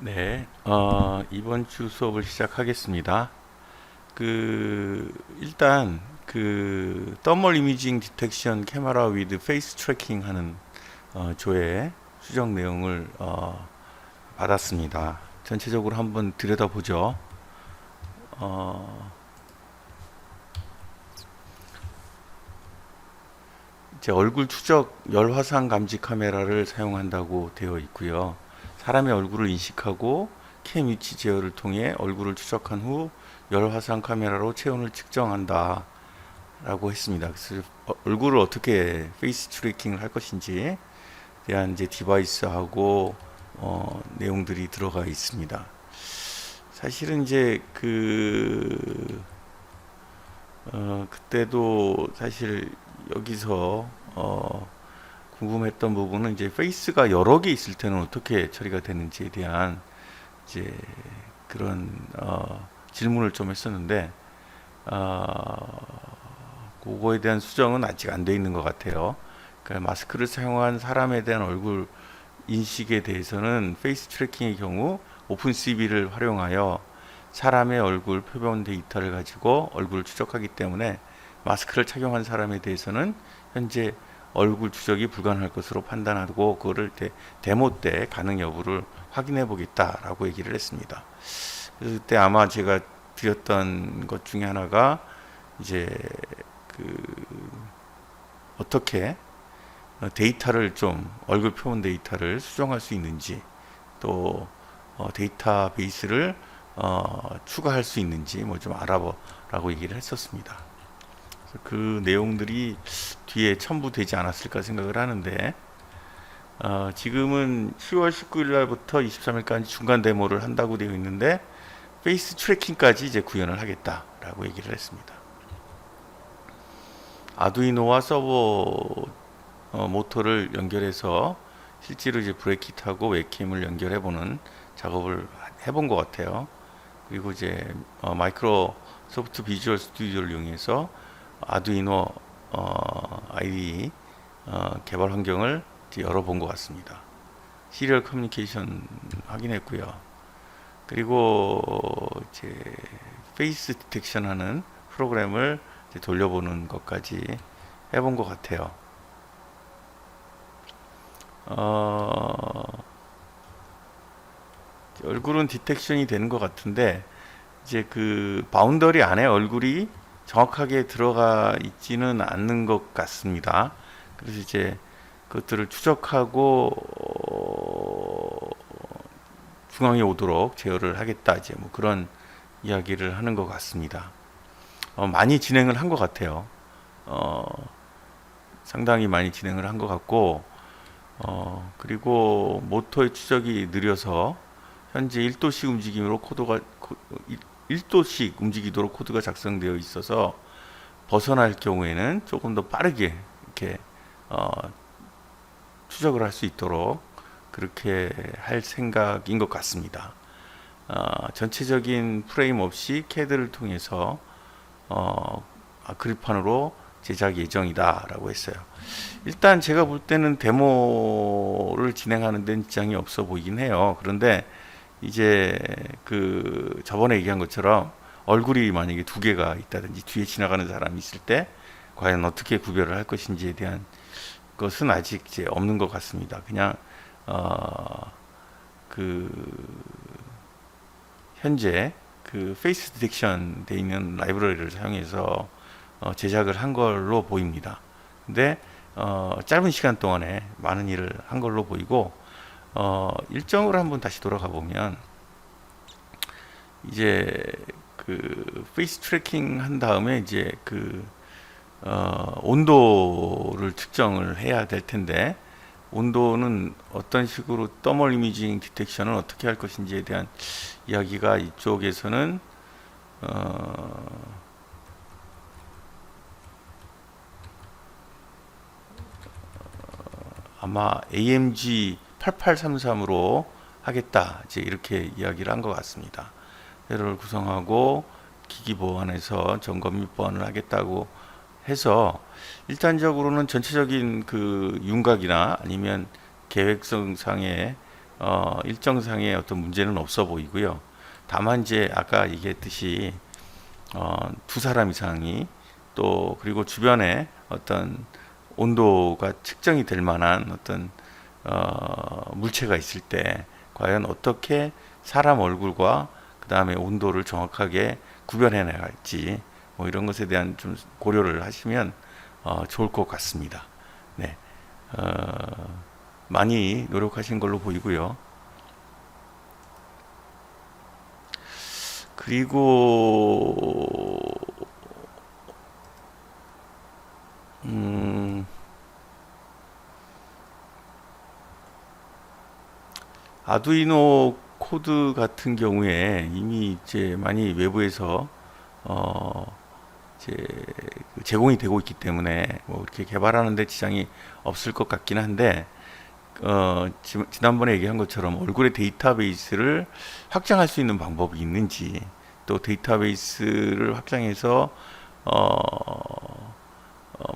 네, 이번 주 수업을 시작하겠습니다. 일단, 더멀 이미징 디텍션 캐머라 위드 페이스 트래킹 하는, 조회 수정 내용을, 받았습니다. 전체적으로 한번 들여다보죠. 어, 이제 얼굴 추적 열화상 감지 카메라를 사용한다고 되어 있고요. 사람의 얼굴을 인식하고 캠 위치 제어를 통해 얼굴을 추적한 후 열화상 카메라로 체온을 측정한다 라고 했습니다. 그래서 얼굴을 어떻게 페이스 트래킹을 할 것인지에 대한 이제 디바이스하고 내용들이 들어가 있습니다. 사실은 이제 그때도 사실 여기서 궁금했던 부분은 이제 페이스가 여러 개 있을 때는 어떻게 처리가 되는지에 대한 이제 그런 질문을 좀 했었는데 그거에 대한 수정은 아직 안 돼 있는 것 같아요. 그러니까 마스크를 사용한 사람에 대한 얼굴 인식에 대해서는 페이스 트래킹의 경우 오픈CV를 활용하여 사람의 얼굴 표본 데이터를 가지고 얼굴을 추적하기 때문에 마스크를 착용한 사람에 대해서는 현재 얼굴 추적이 불가능할 것으로 판단하고 그거를 데모 때 가능 여부를 확인해 보겠다라고 얘기를 했습니다. 그래서 그때 아마 제가 드렸던 것 중에 하나가 이제 그 어떻게 데이터를 좀 얼굴 표본 데이터를 수정할 수 있는지 또 데이터베이스를 추가할 수 있는지 뭐 좀 알아보라고 얘기를 했었습니다. 그 내용들이 뒤에 첨부되지 않았을까 생각을 하는데 지금은 10월 19일 날부터 23일까지 중간 데모를 한다고 되어 있는데 페이스 트래킹까지 이제 구현을 하겠다라고 얘기를 했습니다. 아두이노와 서버 모터를 연결해서 실제로 이제 브레이킷하고 웹캠을 연결해보는 작업을 해본 것 같아요. 그리고 이제 마이크로소프트 비주얼 스튜디오를 이용해서 아두이노 IDE 개발 환경을 열어본 것 같습니다. 시리얼 커뮤니케이션 확인했고요. 그리고 이제 페이스 디텍션 하는 프로그램을 이제 돌려보는 것까지 해본 것 같아요. 얼굴은 디텍션이 되는 것 같은데 이제 그 바운더리 안에 얼굴이 정확하게 들어가 있지는 않는 것 같습니다. 그래서 이제 그것들을 추적하고 중앙에 오도록 제어를 하겠다 이제 뭐 그런 이야기를 하는 것 같습니다. 많이 진행을 한 것 같아요. 상당히 많이 진행을 한 것 같고 그리고 모터의 추적이 느려서 현재 1도씩 움직임으로 1도씩 움직이도록 코드가 작성되어 있어서 벗어날 경우에는 조금 더 빠르게 이렇게 추적을 할 수 있도록 그렇게 할 생각인 것 같습니다. 전체적인 프레임 없이 CAD를 통해서 그립판으로 제작 예정이다 라고 했어요. 일단 제가 볼 때는 데모를 진행하는 데는 지장이 없어 보이긴 해요. 그런데 이제 저번에 얘기한 것처럼 얼굴이 만약에 두 개가 있다든지 뒤에 지나가는 사람이 있을 때 과연 어떻게 구별을 할 것인지에 대한 것은 아직 이제 없는 것 같습니다. 그냥 그 현재 그 페이스 디텍션 돼 있는 라이브러리를 사용해서 제작을 한 걸로 보입니다. 근데 짧은 시간 동안에 많은 일을 한 걸로 보이고 일정으로 한번 다시 돌아가 보면 이제 그 페이스 트래킹 한 다음에 이제 온도를 측정을 해야 될 텐데 온도는 어떤 식으로 더멀 이미징 디텍션을 어떻게 할 것인지에 대한 이야기가 이쪽에서는 아마 AMG 8833으로 하겠다 이제 이렇게 이야기를 한 것 같습니다. 회로를 구성하고 기기 보안에서 점검 및 보안을 하겠다고 해서 일단적으로는 전체적인 그 윤곽이나 아니면 계획성상의 일정상의 어떤 문제는 없어 보이고요. 다만 이제 아까 얘기했듯이 두 사람 이상이 또 그리고 주변에 어떤 온도가 측정이 될 만한 어떤 물체가 있을 때 과연 어떻게 사람 얼굴과 그 다음에 온도를 정확하게 구별해 나갈지 뭐 이런 것에 대한 좀 고려를 하시면 좋을 것 같습니다. 네, 많이 노력하신 걸로 보이고요. 그리고 아두이노 코드 같은 경우에 이미 이제 많이 외부에서 어, 이제 제공이 되고 있기 때문에 뭐 이렇게 개발하는 데 지장이 없을 것 같긴 한데 지난번에 얘기한 것처럼 얼굴의 데이터베이스를 확장할 수 있는 방법이 있는지 또 데이터베이스를 확장해서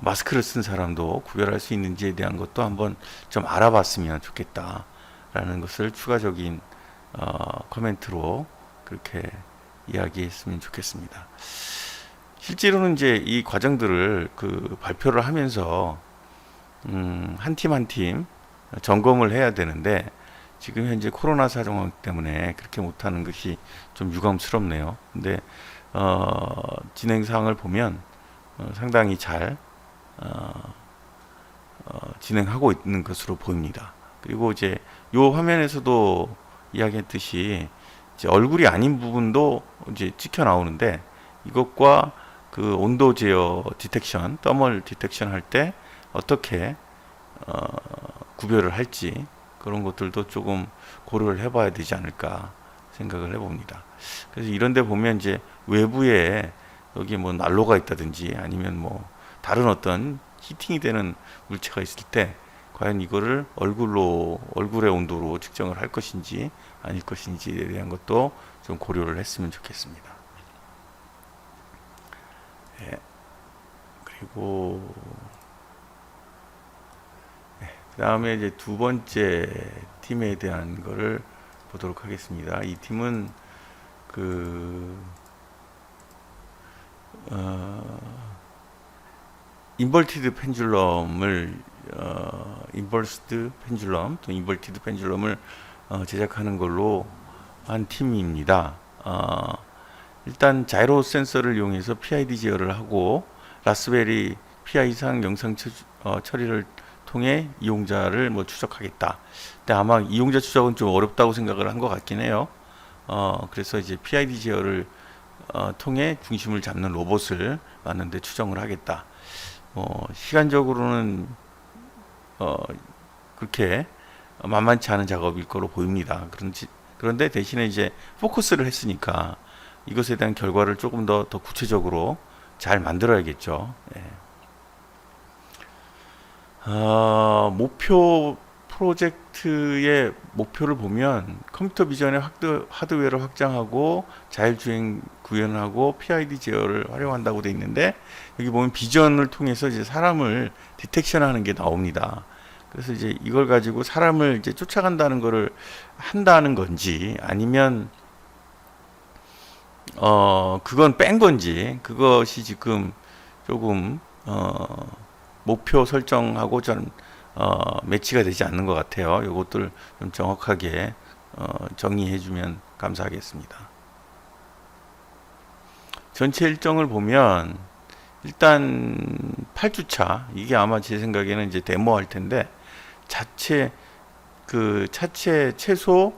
마스크를 쓴 사람도 구별할 수 있는지에 대한 것도 한번 좀 알아봤으면 좋겠다라는 것을 추가적인 코멘트로 그렇게 이야기했으면 좋겠습니다. 실제로는 이제 이 과정들을 그 발표를 하면서 한 팀 한 팀 점검을 해야 되는데 지금 현재 코로나 상황 때문에 그렇게 못하는 것이 좀 유감스럽네요. 근데 진행 사항을 보면 상당히 잘 진행하고 있는 것으로 보입니다. 그리고 이제 요 화면에서도 이야기했듯이 이제 얼굴이 아닌 부분도 이제 찍혀 나오는데 이것과 그 온도 제어 디텍션, 더멀 디텍션 할 때 어떻게 구별을 할지 그런 것들도 조금 고려를 해봐야 되지 않을까 생각을 해봅니다. 그래서 이런 데 보면 이제 외부에 여기 뭐 난로가 있다든지 아니면 뭐 다른 어떤 히팅이 되는 물체가 있을 때 과연 이거를 얼굴의 온도로 측정을 할 것인지 아닐 것인지에 대한 것도 좀 고려를 했으면 좋겠습니다. 예, 그리고 그 다음에 이제 두 번째 팀에 대한 거를 보도록 하겠습니다. 이 팀은 그 인버티드 펜줄럼을 인버스드 펜줄럼 또 인버티드 펜줄럼을 제작하는 걸로 한 팀입니다. 일단 자이로 센서를 이용해서 PID 제어를 하고 라스베리 PI상 영상 처리를 통해 이용자를 뭐 추적하겠다. 근데 아마 이용자 추적은 좀 어렵다고 생각을 한 것 같긴 해요. 그래서 이제 PID 제어를 통해 중심을 잡는 로봇을 만드는데 추정을 하겠다. 시간적으로는 그렇게 만만치 않은 작업일 거로 보입니다. 그런데 대신에 이제 포커스를 했으니까 이것에 대한 결과를 조금 더 구체적으로 잘 만들어야겠죠. 예. 목표 프로젝트의 목표를 보면 컴퓨터 비전의 하드웨어를 확장하고 자율주행 구현하고 PID 제어를 활용한다고 되어 있는데 여기 보면 비전을 통해서 이제 사람을 디텍션하는 게 나옵니다. 그래서 이제 이걸 가지고 사람을 이제 쫓아간다는 거를 한다는 건지 아니면 그건 뺀 건지 그것이 지금 조금 목표 설정하고 좀 매치가 되지 않는 것 같아요. 이것들 좀 정확하게 정리해주면 감사하겠습니다. 전체 일정을 보면 일단 8주차 이게 아마 제 생각에는 이제 데모할 텐데 차체 최소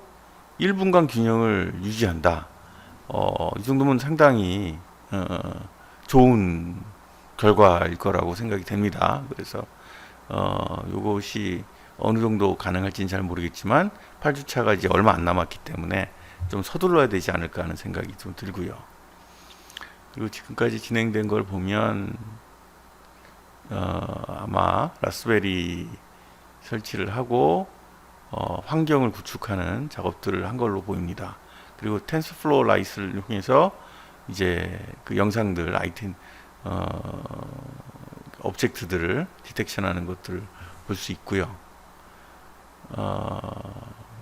1분간 균형을 유지한다. 이 정도면 상당히 좋은 결과일 거라고 생각이 됩니다. 그래서 이것이 어느 정도 가능할지는 잘 모르겠지만 8주차가 이제 얼마 안 남았기 때문에 좀 서둘러야 되지 않을까 하는 생각이 좀 들고요. 그리고 지금까지 진행된 걸 보면 아마 라스베리 설치를 하고 환경을 구축하는 작업들을 한 걸로 보입니다. 그리고 텐서플로우 라이트를 통해서 이제 그 영상들 아이템 오브젝트들을 디텍션하는 것들을 볼 수 있고요.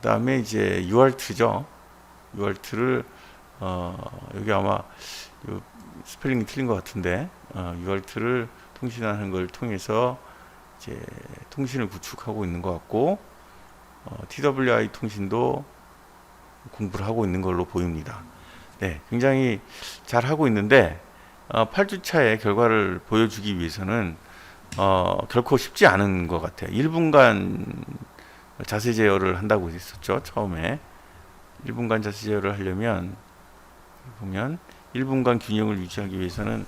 그다음에 이제 UART죠. UART를 여기 아마 요 스펠링이 틀린 것 같은데 UART를 통신하는 걸 통해서 이제 통신을 구축하고 있는 것 같고 TWI 통신도 공부를 하고 있는 걸로 보입니다. 네, 굉장히 잘 하고 있는데 8주차의 결과를 보여주기 위해서는 결코 쉽지 않은 것 같아요. 1분간 자세 제어를 한다고 했었죠. 처음에 1분간 자세 제어를 하려면 보면 1분간 균형을 유지하기 위해서는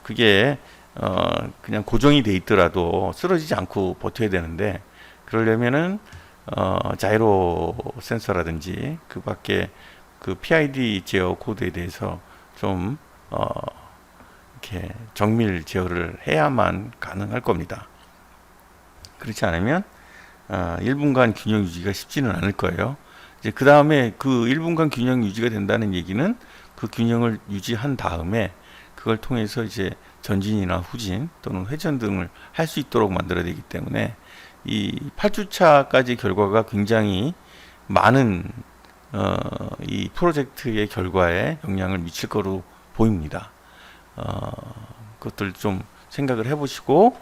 그게 그냥 고정이 돼 있더라도 쓰러지지 않고 버텨야 되는데 그러려면은 자이로 센서라든지 그 밖에 그 PID 제어 코드에 대해서 좀 이렇게 정밀 제어를 해야만 가능할 겁니다. 그렇지 않으면 1분간 균형 유지가 쉽지는 않을 거예요. 이제 그 다음에 그 1분간 균형 유지가 된다는 얘기는 그 균형을 유지한 다음에 그걸 통해서 이제 전진이나 후진 또는 회전 등을 할 수 있도록 만들어야 되기 때문에 이 8주차까지 결과가 굉장히 많은 이 프로젝트의 결과에 영향을 미칠 거로 보입니다. 그것들 좀 생각을 해보시고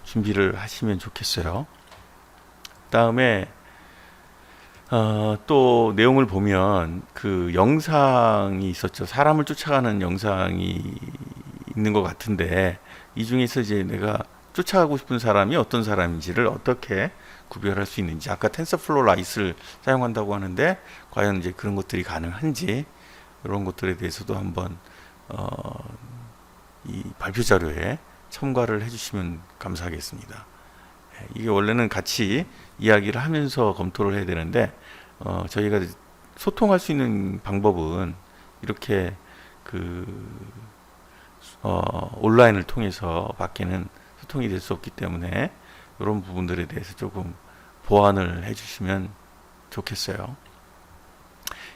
준비를 하시면 좋겠어요. 다음에 또 내용을 보면 그 영상이 있었죠. 사람을 쫓아가는 영상이 있는 것 같은데 이 중에서 이제 내가 쫓아가고 싶은 사람이 어떤 사람인지를 어떻게 구별할 수 있는지, 아까 텐서플로우 라이트를 사용한다고 하는데 과연 이제 그런 것들이 가능한지 이런 것들에 대해서도 한번 이 발표 자료에 첨가를 해주시면 감사하겠습니다. 이게 원래는 같이 이야기를 하면서 검토를 해야 되는데 저희가 소통할 수 있는 방법은 이렇게 그 온라인을 통해서 밖에는 소통이 될 수 없기 때문에 이런 부분들에 대해서 조금 보완을 해주시면 좋겠어요.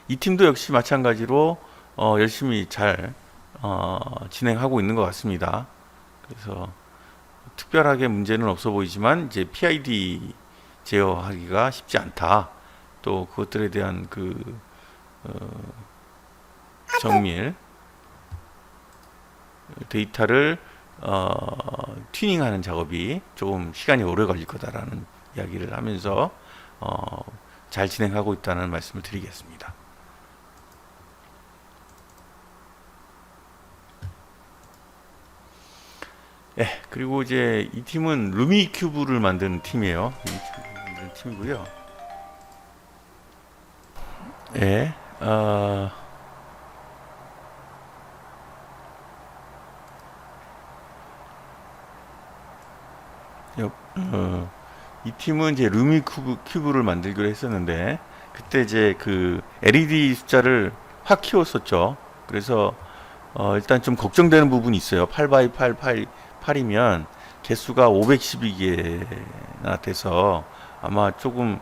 이 팀도 역시 마찬가지로 열심히 잘 진행하고 있는 것 같습니다. 그래서 특별하게 문제는 없어 보이지만 이제 PID 제어하기가 쉽지 않다. 또 그것들에 대한 그 정밀 데이터를 튜닝하는 작업이 조금 시간이 오래 걸릴 거다라는 이야기를 하면서 잘 진행하고 있다는 말씀을 드리겠습니다. 네, 그리고 이제 이 팀은 루미큐브를 만드는 팀이에요. 루미큐브 팀이고요. 네, 이 팀은 이제 루미큐브를 만들기로 했었는데 그때 이제 그 LED 숫자를 확 키웠었죠. 그래서 일단 좀 걱정되는 부분이 있어요. 8x8, 8이면 개수가 512개나 돼서 아마 조금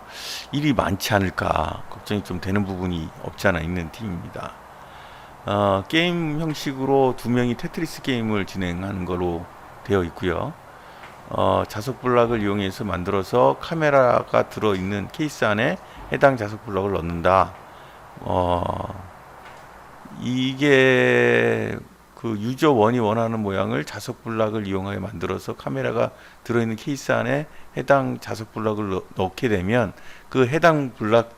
일이 많지 않을까 걱정이 좀 되는 부분이 없지 않아 있는 팀입니다. 게임 형식으로 두 명이 테트리스 게임을 진행하는 거로 되어 있고요. 자석 블락을 이용해서 만들어서 카메라가 들어있는 케이스 안에 해당 자석 블락을 넣는다. 이게 그 유저 원이 원하는 모양을 자석 블락을 이용하여 만들어서 카메라가 들어있는 케이스 안에 해당 자석 블락을 넣게 되면 그 해당 블락,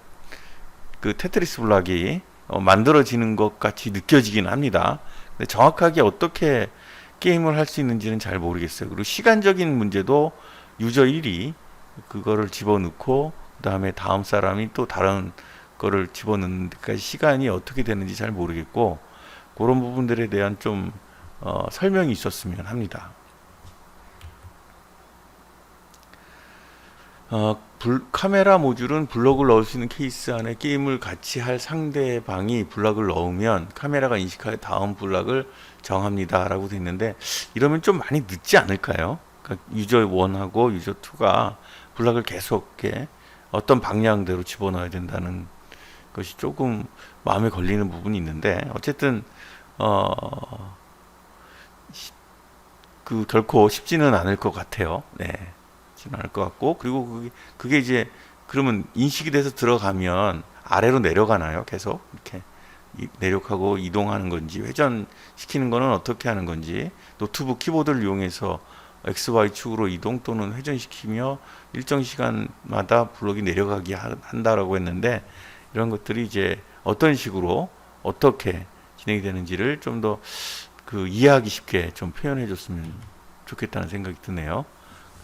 그 테트리스 블락이 만들어지는 것 같이 느껴지긴 합니다. 근데 정확하게 어떻게 게임을 할 수 있는지는 잘 모르겠어요. 그리고 시간적인 문제도 유저 1이 그거를 집어넣고 그 다음에 다음 사람이 또 다른 거를 집어넣는 데까지 시간이 어떻게 되는지 잘 모르겠고 그런 부분들에 대한 좀 설명이 있었으면 합니다. 카메라 모듈은 블럭을 넣을 수 있는 케이스 안에 게임을 같이 할 상대방이 블럭을 넣으면 카메라가 인식하여 다음 블럭을 정합니다 라고 되어 있는데 이러면 좀 많이 늦지 않을까요? 그러니까 유저 1하고 유저 2가 블럭을 계속 이렇게 어떤 방향대로 집어넣어야 된다는 것이 조금 마음에 걸리는 부분이 있는데 어쨌든 그 결코 쉽지는 않을 것 같아요. 네. 그렇지는 않을 것 같고, 그리고 그게 이제 그러면 인식이 돼서 들어가면 아래로 내려가나요? 계속 이렇게 내려가고 이동하는 건지, 회전시키는 거는 어떻게 하는 건지, 노트북 키보드를 이용해서 XY 축으로 이동 또는 회전시키며 일정 시간마다 블록이 내려가게 한다라고 했는데, 이런 것들이 이제 어떤 식으로 어떻게 진행이 되는지를 좀 더 그 이해하기 쉽게 좀 표현해 줬으면 좋겠다는 생각이 드네요.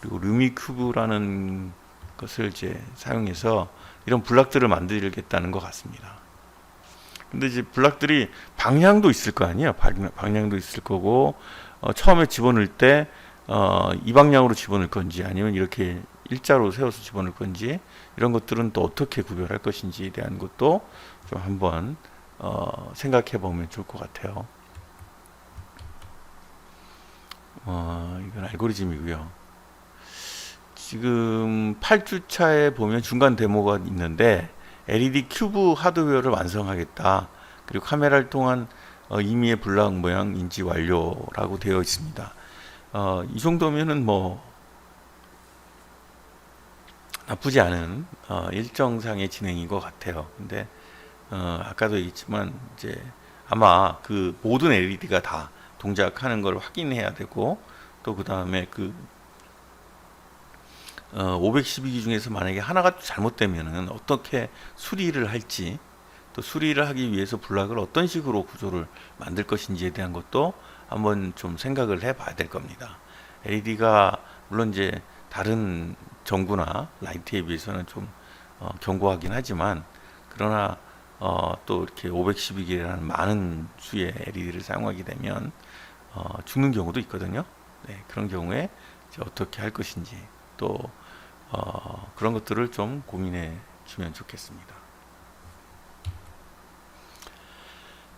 그리고 루미큐브라는 것을 이제 사용해서 이런 블락들을 만들겠다는 것 같습니다. 근데 이제 블락들이 방향도 있을 거 아니에요. 방향도 있을 거고, 처음에 집어넣을 때 이 방향으로 집어넣을 건지 아니면 이렇게 일자로 세워서 집어넣을 건지, 이런 것들은 또 어떻게 구별할 것인지에 대한 것도 좀 한번 생각해 보면 좋을 것 같아요. 이건 알고리즘이고요. 지금 8주차에 보면 중간 데모가 있는데, LED 큐브 하드웨어를 완성하겠다. 그리고 카메라를 통한 임의의 블락 모양 인지 완료라고 되어 있습니다. 이 정도면은 뭐 나쁘지 않은 일정상의 진행인 것 같아요. 근데 아까도 얘기했지만 이제 아마 그 모든 LED가 다 동작하는 걸 확인해야 되고, 또 그 다음에 그 512기 중에서 만약에 하나가 잘못되면은 어떻게 수리를 할지, 또 수리를 하기 위해서 블락을 어떤 식으로 구조를 만들 것인지에 대한 것도 한번 좀 생각을 해 봐야 될 겁니다. LED가 물론 이제 다른 전구나 라이트에 비해서는 좀 견고하긴 하지만, 그러나 또 이렇게 512개라는 많은 수의 LED를 사용하게 되면 죽는 경우도 있거든요. 네, 그런 경우에 이제 어떻게 할 것인지, 또 그런 것들을 좀 고민해 주면 좋겠습니다.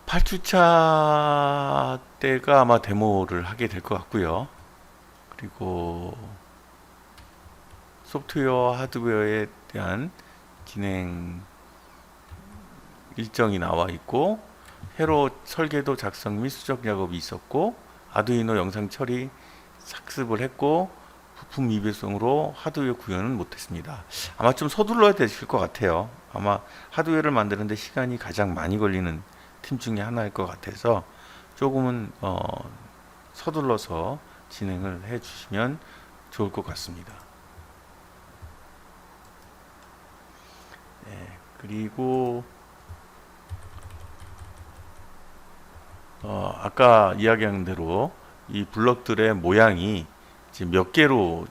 8주차 때가 아마 데모를 하게 될 것 같고요. 그리고 소프트웨어, 하드웨어에 대한 진행 일정이 나와 있고, 회로 설계도 작성 및 수정 작업이 있었고, 아두이노 영상 처리 학습을 했고, 부품 미배송으로 하드웨어 구현은 못했습니다. 아마 좀 서둘러야 되실 것 같아요. 아마 하드웨어를 만드는데 시간이 가장 많이 걸리는 팀 중에 하나일 것 같아서 조금은 서둘러서 진행을 해 주시면 좋을 것 같습니다. 네, 그리고 아까 이야기한 대로 이 블럭들의 모양이 지금 몇 개로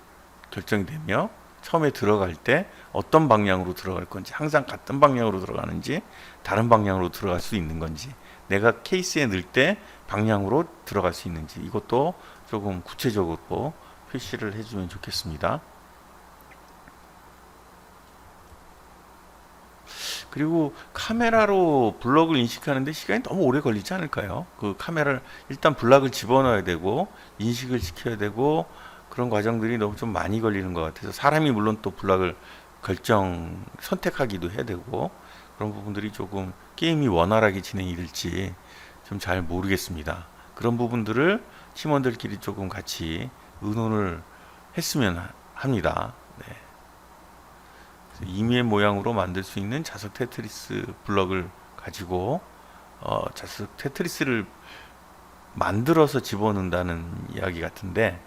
결정되며, 처음에 들어갈 때 어떤 방향으로 들어갈 건지, 항상 같은 방향으로 들어가는지 다른 방향으로 들어갈 수 있는 건지, 내가 케이스에 넣을 때 방향으로 들어갈 수 있는지, 이것도 조금 구체적으로 표시를 해주면 좋겠습니다. 그리고 카메라로 블럭을 인식하는데 시간이 너무 오래 걸리지 않을까요? 그 카메라를 일단 블럭을 집어넣어야 되고 인식을 시켜야 되고, 그런 과정들이 너무 좀 많이 걸리는 것 같아서, 사람이 물론 또 블럭을 선택하기도 해야 되고, 그런 부분들이 조금 게임이 원활하게 진행이 될지 좀 잘 모르겠습니다. 그런 부분들을 팀원들끼리 조금 같이 의논을 했으면 합니다. 네. 임의의 모양으로 만들 수 있는 자석 테트리스 블럭을 가지고 자석 테트리스를 만들어서 집어넣는다는 이야기 같은데,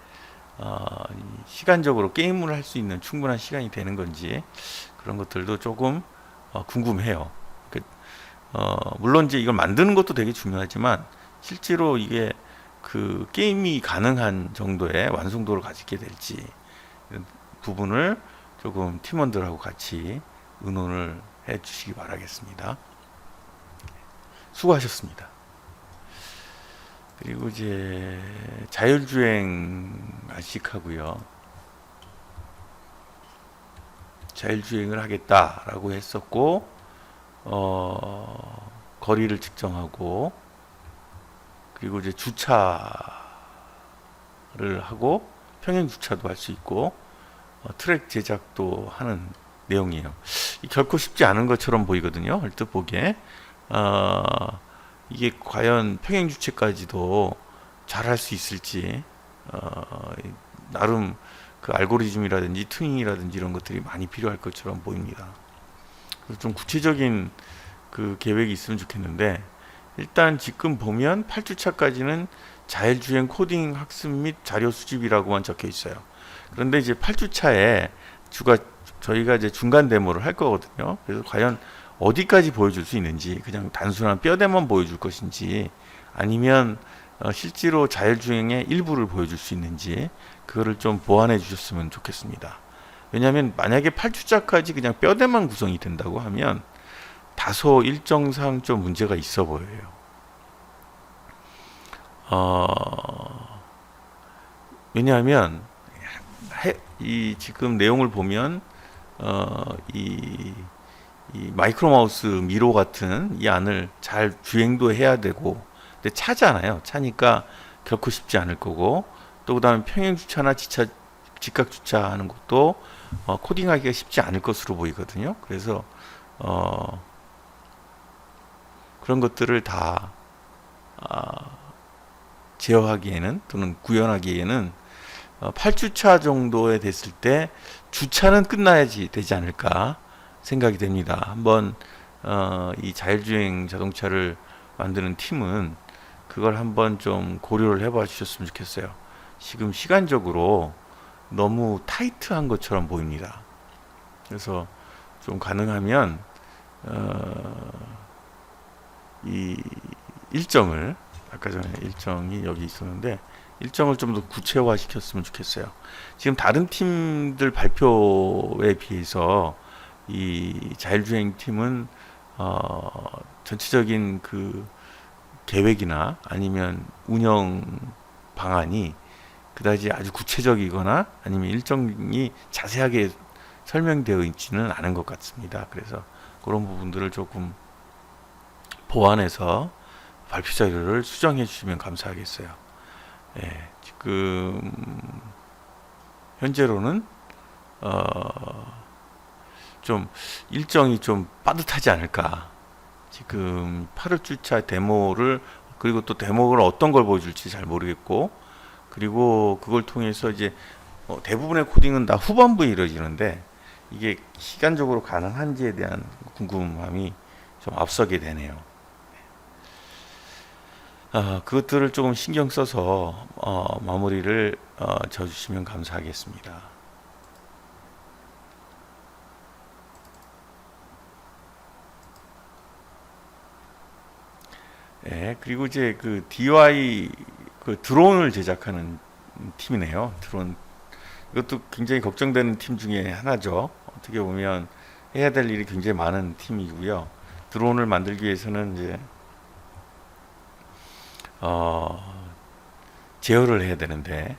시간적으로 게임을 할 수 있는 충분한 시간이 되는 건지, 그런 것들도 조금 궁금해요. 물론 이제 이걸 만드는 것도 되게 중요하지만, 실제로 이게 그 게임이 가능한 정도의 완성도를 가지게 될지, 이런 부분을 조금 팀원들하고 같이 의논을 해 주시기 바라겠습니다. 수고하셨습니다. 그리고 이제 자율주행 알식하고요. 자율주행을 하겠다라고 했었고, 거리를 측정하고, 그리고 이제 주차를 하고 평행 주차도 할 수 있고, 트랙 제작도 하는 내용이에요. 결코 쉽지 않은 것처럼 보이거든요. 얼뜻 보기에. 이게 과연 평행 주차까지도 잘 할 수 있을지, 나름 그 알고리즘이라든지 튜닝이라든지 이런 것들이 많이 필요할 것처럼 보입니다. 그래서 좀 구체적인 그 계획이 있으면 좋겠는데, 일단 지금 보면 8주차까지는 자율주행 코딩 학습 및 자료 수집이라고만 적혀 있어요. 그런데 이제 8주차에 저희가 이제 중간 데모를 할 거거든요. 그래서 과연 어디까지 보여줄 수 있는지, 그냥 단순한 뼈대만 보여줄 것인지, 아니면 실제로 자율주행의 일부를 보여줄 수 있는지, 그거를 좀 보완해 주셨으면 좋겠습니다. 왜냐하면 만약에 8주차까지 그냥 뼈대만 구성이 된다고 하면 다소 일정상 좀 문제가 있어 보여요. 왜냐하면 이 지금 내용을 보면 이 마이크로 마우스 미로 같은 이 안을 잘 주행도 해야 되고, 근데 차잖아요. 차니까 결코 쉽지 않을 거고, 또 그다음에 평행 주차나 직각 주차하는 것도 코딩하기가 쉽지 않을 것으로 보이거든요. 그래서 그런 것들을 다 제어하기에는, 또는 구현하기에는 8주차 정도에 됐을 때 주차는 끝나야지 되지 않을까 생각이 됩니다. 한번 이 자율주행 자동차를 만드는 팀은 그걸 한번 좀 고려를 해봐 주셨으면 좋겠어요. 지금 시간적으로 너무 타이트한 것처럼 보입니다. 그래서 좀 가능하면 이 일정을, 아까 전에 일정이 여기 있었는데 일정을 좀 더 구체화 시켰으면 좋겠어요. 지금 다른 팀들 발표에 비해서 이 자율주행 팀은 전체적인 그 계획이나 아니면 운영 방안이 그다지 아주 구체적이거나 아니면 일정이 자세하게 설명되어 있지는 않은 것 같습니다. 그래서 그런 부분들을 조금 보완해서 발표 자료를 수정해 주시면 감사하겠어요. 예, 지금 현재로는 좀 일정이 좀 빠듯하지 않을까. 지금 8월 데모를, 그리고 또 데모를 어떤 걸 보여줄지 잘 모르겠고, 그리고 그걸 통해서 이제 대부분의 코딩은 다 후반부에 이루어지는데 이게 시간적으로 가능한지에 대한 궁금함이 좀 앞서게 되네요. 그것들을 조금 신경 써서 마무리를 져주시면 감사하겠습니다. 네, 그리고 이제 그 DY 그 드론을 제작하는 팀이네요. 드론, 이것도 굉장히 걱정되는 팀 중에 하나죠. 어떻게 보면 해야 될 일이 굉장히 많은 팀이고요. 드론을 만들기 위해서는 이제 제어를 해야 되는데,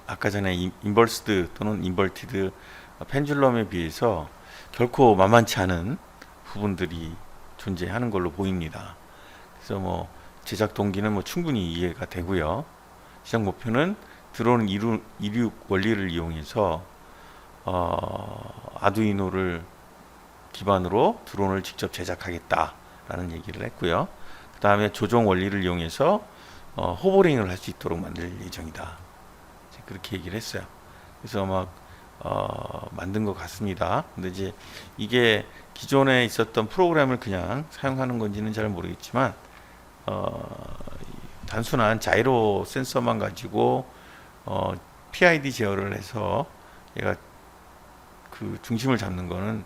아까 전에 인버스드 또는 인버티드 펜줄럼에 비해서 결코 만만치 않은 부분들이 존재하는 걸로 보입니다. 그래서 뭐 제작 동기는 뭐 충분히 이해가 되고요. 시장 목표는 드론 이륙 원리를 이용해서 아두이노를 기반으로 드론을 직접 제작하겠다라는 얘기를 했고요. 그 다음에 조종 원리를 이용해서 호버링을 할 수 있도록 만들 예정이다. 그렇게 얘기를 했어요. 그래서 막 만든 것 같습니다. 근데 이제 이게 기존에 있었던 프로그램을 그냥 사용하는 건지는 잘 모르겠지만 단순한 자이로 센서만 가지고 PID 제어를 해서 얘가 그 중심을 잡는 거는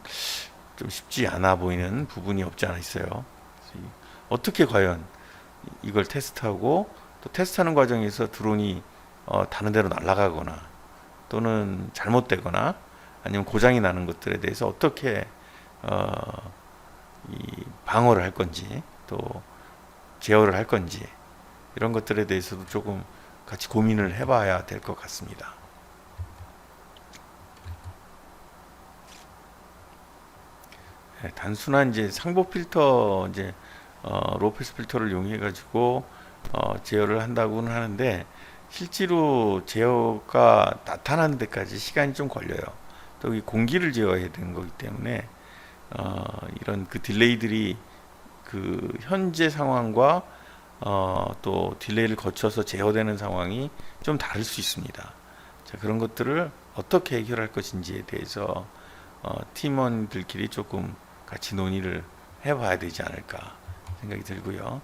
좀 쉽지 않아 보이는 부분이 없지 않아 있어요. 어떻게 과연 이걸 테스트하고, 또 테스트하는 과정에서 드론이 다른 데로 날아가거나 또는 잘못되거나 아니면 고장이 나는 것들에 대해서 어떻게 이 방어를 할 건지, 또 제어를 할 건지, 이런 것들에 대해서도 조금 같이 고민을 해봐야 될 것 같습니다. 네, 단순한 이제 상보 필터, 이제 로패스 필터를 이용해 가지고 제어를 한다고는 하는데, 실제로 제어가 나타나는 데까지 시간이 좀 걸려요. 또 이 공기를 제어해야 되는 거기 때문에 이런 그 딜레이들이 그 현재 상황과 또 딜레이를 거쳐서 제어되는 상황이 좀 다를 수 있습니다. 자, 그런 것들을 어떻게 해결할 것인지에 대해서 팀원들끼리 조금 같이 논의를 해봐야 되지 않을까 생각이 들고요.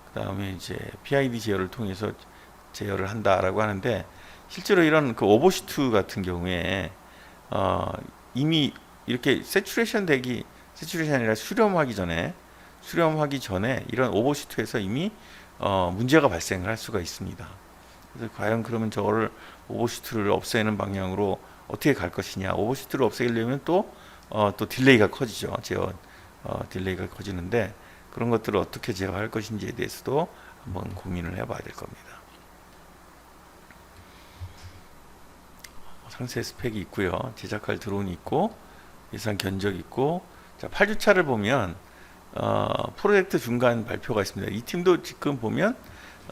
그 다음에 이제 PID 제어를 통해서 제어를 한다라고 하는데, 실제로 이런 그 오버슈트 같은 경우에 이미 이렇게 세츄레이션이 아니라 수렴하기 전에 이런 오버슈트에서 이미 문제가 발생을 할 수가 있습니다. 그래서 과연 그러면 저거를 오버슈트를 없애는 방향으로 어떻게 갈 것이냐. 오버슈트를 없애려면 또 딜레이가 커지죠. 제어 딜레이가 커지는데, 그런 것들을 어떻게 제어할 것인지에 대해서도 한번 고민을 해봐야 될 겁니다. 상세 스펙이 있고요. 제작할 드론이 있고, 예산 견적 있고. 자, 8주차를 보면 프로젝트 중간 발표가 있습니다. 이 팀도 지금 보면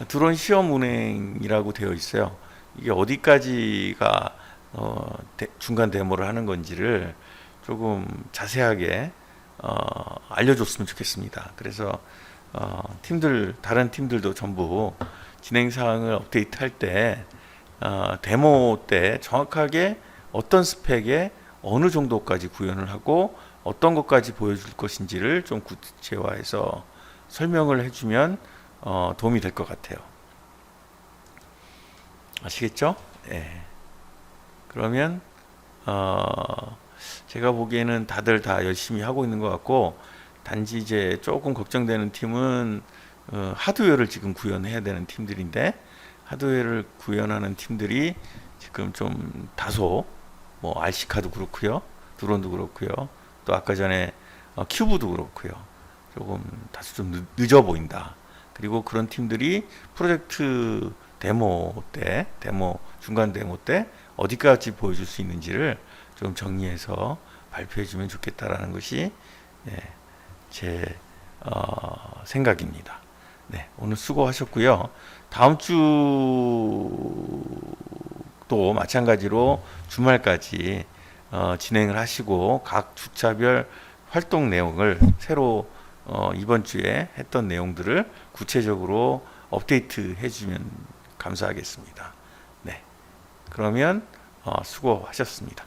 드론 시험 운행이라고 되어 있어요. 이게 어디까지가 중간 데모를 하는 건지를 조금 자세하게 알려줬으면 좋겠습니다. 그래서 다른 팀들도 전부 진행 사항을 업데이트할 때 데모 때 정확하게 어떤 스펙에 어느 정도까지 구현을 하고 어떤 것까지 보여줄 것인지를 좀 구체화해서 설명을 해주면 도움이 될 것 같아요. 아시겠죠? 네. 그러면 제가 보기에는 다들 다 열심히 하고 있는 것 같고, 단지 이제 조금 걱정되는 팀은 하드웨어를 지금 구현해야 되는 팀들인데, 하드웨어를 구현하는 팀들이 지금 좀 다소 뭐 RC카도 그렇고요, 드론도 그렇고요, 또 아까 전에 큐브도 그렇고요, 조금 다소 좀 늦어 보인다. 그리고 그런 팀들이 프로젝트 중간 데모 때 어디까지 보여줄 수 있는지를 좀 정리해서 발표해 주면 좋겠다라는 것이 제 생각입니다. 네, 오늘 수고하셨고요. 다음 주도 마찬가지로 주말까지 진행을 하시고, 각 주차별 활동 내용을 새로 이번 주에 했던 내용들을 구체적으로 업데이트 해주면 감사하겠습니다. 네, 그러면 수고하셨습니다.